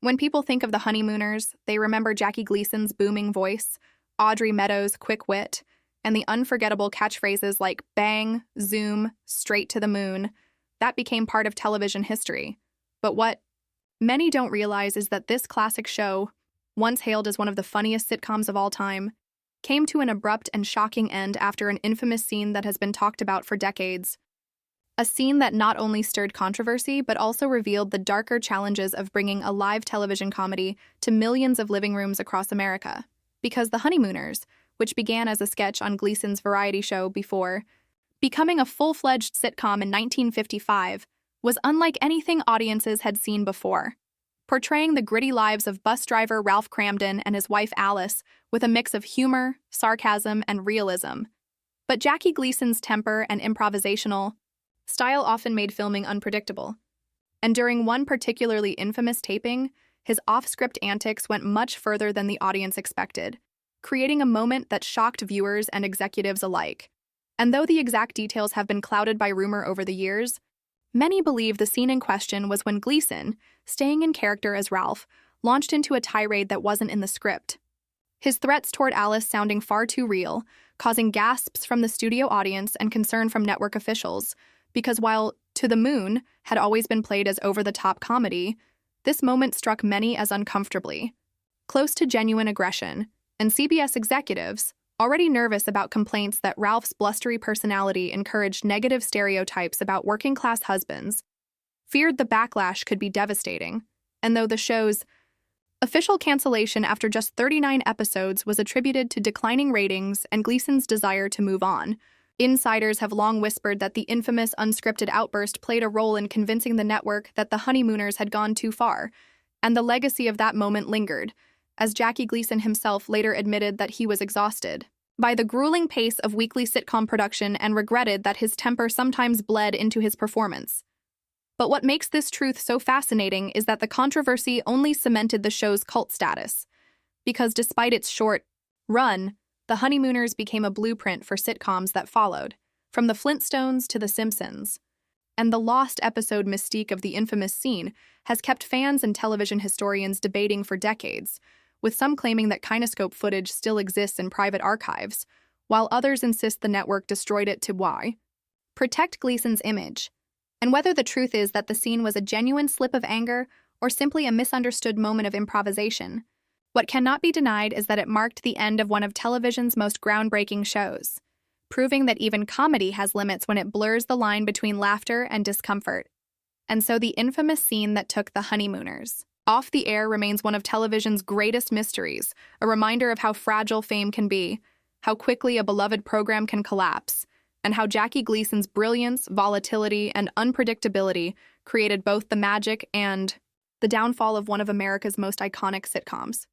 When people think of the Honeymooners, they remember Jackie Gleason's booming voice, Audrey Meadows' quick wit, and the unforgettable catchphrases like bang, zoom, straight to the moon. That became part of television history. But what many don't realize is that this classic show, once hailed as one of the funniest sitcoms of all time, came to an abrupt and shocking end after an infamous scene that has been talked about for decades. A scene that not only stirred controversy, but also revealed the darker challenges of bringing a live television comedy to millions of living rooms across America. Because The Honeymooners, which began as a sketch on Gleason's variety show before becoming a full-fledged sitcom in 1955, was unlike anything audiences had seen before, portraying the gritty lives of bus driver Ralph Cramden and his wife Alice with a mix of humor, sarcasm, and realism. But Jackie Gleason's temper and improvisational style often made filming unpredictable. And during one particularly infamous taping, his off-script antics went much further than the audience expected, creating a moment that shocked viewers and executives alike. And though the exact details have been clouded by rumor over the years, many believe the scene in question was when Gleason, staying in character as Ralph, launched into a tirade that wasn't in the script. His threats toward Alice sounding far too real, causing gasps from the studio audience and concern from network officials, because while To the Moon had always been played as over-the-top comedy, this moment struck many as uncomfortably close to genuine aggression, and CBS executives, already nervous about complaints that Ralph's blustery personality encouraged negative stereotypes about working-class husbands, feared the backlash could be devastating. And though the show's official cancellation after just 39 episodes was attributed to declining ratings and Gleason's desire to move on, insiders have long whispered that the infamous unscripted outburst played a role in convincing the network that the Honeymooners had gone too far, and the legacy of that moment lingered, as Jackie Gleason himself later admitted that he was exhausted by the grueling pace of weekly sitcom production and regretted that his temper sometimes bled into his performance. But what makes this truth so fascinating is that the controversy only cemented the show's cult status, because despite its short run, The Honeymooners became a blueprint for sitcoms that followed, from The Flintstones to The Simpsons. And the lost episode mystique of the infamous scene has kept fans and television historians debating for decades, with some claiming that kinescope footage still exists in private archives, while others insist the network destroyed it to protect Gleason's image. And whether the truth is that the scene was a genuine slip of anger or simply a misunderstood moment of improvisation, what cannot be denied is that it marked the end of one of television's most groundbreaking shows, proving that even comedy has limits when it blurs the line between laughter and discomfort. And so the infamous scene that took The Honeymooners off the air remains one of television's greatest mysteries, a reminder of how fragile fame can be, how quickly a beloved program can collapse, and how Jackie Gleason's brilliance, volatility, and unpredictability created both the magic and the downfall of one of America's most iconic sitcoms.